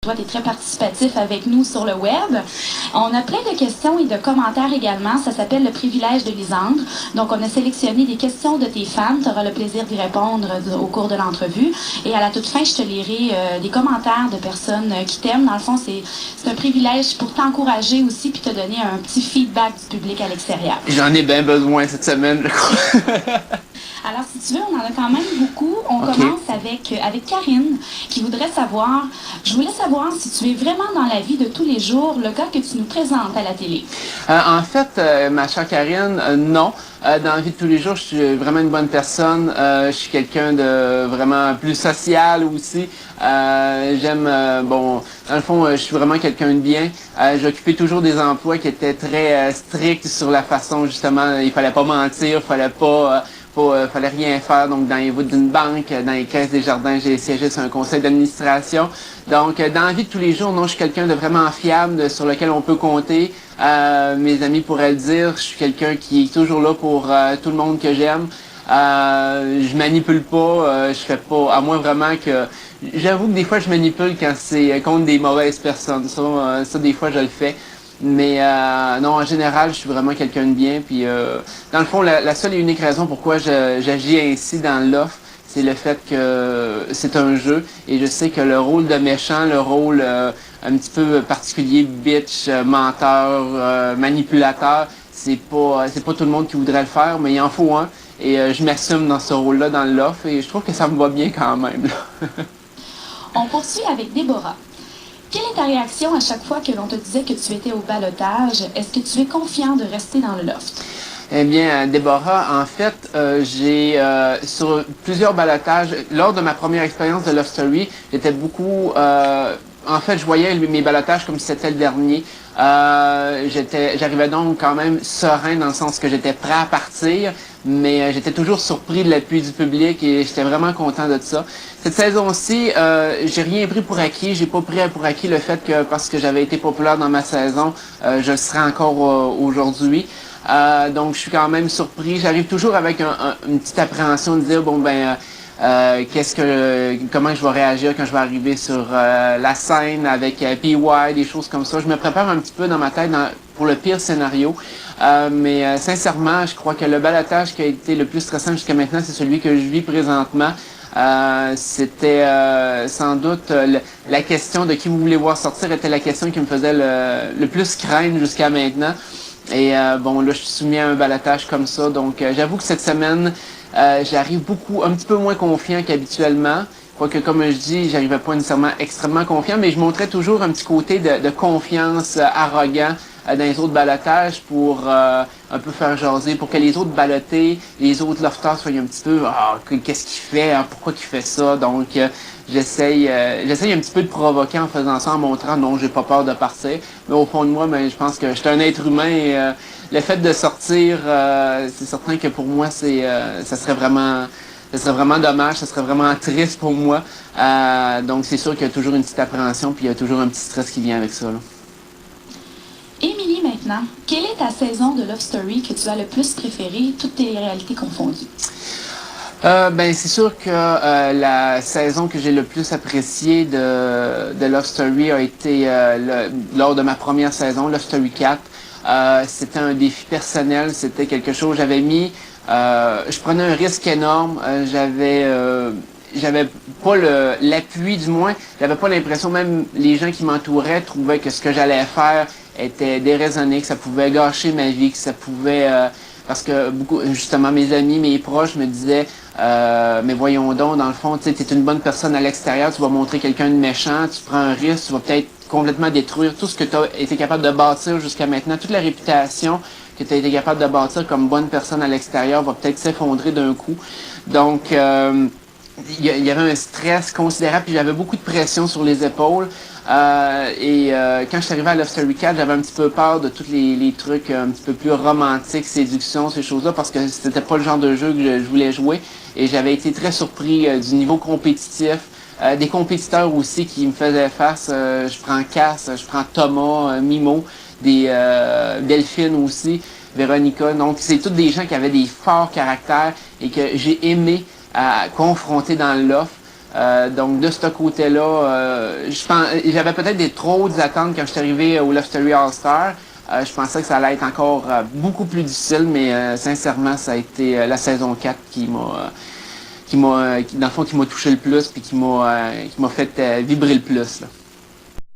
Toi, tu es très participatif avec nous sur le web. On a plein de questions et de commentaires également. Ça s'appelle le privilège de Lisandre. Donc, on a sélectionné des questions de tes fans. Tu auras le plaisir d'y répondre au cours de l'entrevue. Et à la toute fin, je te lirai des commentaires de personnes qui t'aiment. Dans le fond, c'est un privilège pour t'encourager aussi puis te donner un petit feedback du public à l'extérieur. J'en ai bien besoin cette semaine, je crois. Alors, si tu veux, on en a quand même beaucoup. On commence avec Karine, qui voudrait savoir, je voulais savoir si tu es vraiment dans la vie de tous les jours, le gars que tu nous présentes à la télé. En fait, ma chère Karine, non. Dans la vie de tous les jours, je suis vraiment une bonne personne. Je suis quelqu'un de vraiment plus social aussi. J'aime, dans le fond, je suis vraiment quelqu'un de bien. J'occupais toujours des emplois qui étaient très stricts sur la façon, justement, il fallait pas mentir, fallait rien faire. Donc, dans les voûtes d'une banque, dans les caisses des jardins, j'ai siégé sur un conseil d'administration. Donc, dans la vie de tous les jours, non, je suis quelqu'un de vraiment fiable, sur lequel on peut compter. Mes amis pourraient le dire, je suis quelqu'un qui est toujours là pour tout le monde que j'aime. Je manipule pas, je fais pas, à moins vraiment que... J'avoue que des fois, je manipule quand c'est contre des mauvaises personnes. Ça, des fois, je le fais. Mais non, en général, je suis vraiment quelqu'un de bien. Puis, dans le fond, la seule et unique raison pourquoi j'agis ainsi dans l'offre, c'est le fait que c'est un jeu. Et je sais que le rôle de méchant, le rôle un petit peu particulier, bitch, menteur, manipulateur, c'est pas tout le monde qui voudrait le faire, mais il en faut un. Et je m'assume dans ce rôle-là dans l'offre. Et je trouve que ça me va bien quand même. Là. On poursuit avec Déborah. Quelle est ta réaction à chaque fois que l'on te disait que tu étais au ballottage? Est-ce que tu es confiant de rester dans le loft? Eh bien, Déborah, en fait, j'ai sur plusieurs ballotages, lors de ma première expérience de Love Story, j'étais beaucoup... en fait, je voyais mes ballotages comme si c'était le dernier. J'arrivais donc quand même serein dans le sens que j'étais prêt à partir, mais j'étais toujours surpris de l'appui du public et j'étais vraiment content de ça. Cette saison-ci, j'ai rien pris pour acquis. J'ai pas pris pour acquis le fait que parce que j'avais été populaire dans ma saison, je le serais encore aujourd'hui. Donc, je suis quand même surpris. J'arrive toujours avec une petite appréhension de dire, comment je vais réagir quand je vais arriver sur la scène avec PY, des choses comme ça. Je me prépare un petit peu dans ma tête pour le pire scénario. Mais sincèrement, je crois que le ballotage qui a été le plus stressant jusqu'à maintenant, c'est celui que je vis présentement. C'était sans doute la question de qui vous voulez voir sortir était la question qui me faisait le plus craindre jusqu'à maintenant. Et là, je suis soumis à un ballotage comme ça. Donc, j'avoue que cette semaine, j'arrive un petit peu moins confiant qu'habituellement. Quoique, comme je dis, j'arrivais pas nécessairement extrêmement confiant, mais je montrais toujours un petit côté de confiance arrogant dans les autres ballotages pour un peu faire jaser, pour que les autres ballottés, les autres lofters soient un petit peu qu'est-ce qu'il fait, pourquoi il fait ça. Donc j'essaye un petit peu de provoquer en faisant ça, en montrant non, j'ai pas peur de partir. Mais au fond de moi, je pense que je suis un être humain et le fait de sortir, c'est certain que pour moi, ça serait vraiment dommage, ça serait vraiment triste pour moi. Donc c'est sûr qu'il y a toujours une petite appréhension, puis il y a toujours un petit stress qui vient avec ça. Là. Émilie, maintenant, quelle est ta saison de Love Story que tu as le plus préférée, toutes tes réalités confondues? C'est sûr que la saison que j'ai le plus appréciée de Love Story a été lors de ma première saison, Love Story 4. C'était un défi personnel, c'était quelque chose, je prenais un risque énorme, j'avais pas l'appui du moins, j'avais pas l'impression, même les gens qui m'entouraient trouvaient que ce que j'allais faire était déraisonné, que ça pouvait gâcher ma vie, que ça pouvait... parce que justement, mes amis, mes proches me disaient mais voyons donc, dans le fond, tu es une bonne personne à l'extérieur, tu vas montrer quelqu'un de méchant, tu prends un risque, tu vas peut-être complètement détruire tout ce que tu as été capable de bâtir jusqu'à maintenant, toute la réputation que tu as été capable de bâtir comme bonne personne à l'extérieur va peut-être s'effondrer d'un coup. Donc... il y avait un stress considérable, puis j'avais beaucoup de pression sur les épaules. Quand je suis arrivé à Love Story 4, j'avais un petit peu peur de tous les trucs un petit peu plus romantiques, séduction, ces choses-là, parce que c'était pas le genre de jeu que je voulais jouer. Et j'avais été très surpris du niveau compétitif, des compétiteurs aussi qui me faisaient face. Je prends Cass, je prends Thomas, Mimo, Delphine aussi, Véronica. Donc, c'est tous des gens qui avaient des forts caractères et que j'ai aimé à confronter dans l'offre. Donc, de ce côté-là, j'avais peut-être des trop hautes attentes quand je suis arrivé au Love Story All-Star. Je pensais que ça allait être encore beaucoup plus difficile, mais sincèrement, ça a été la saison 4 dans le fond, qui m'a touché le plus, puis qui m'a fait vibrer le plus, là.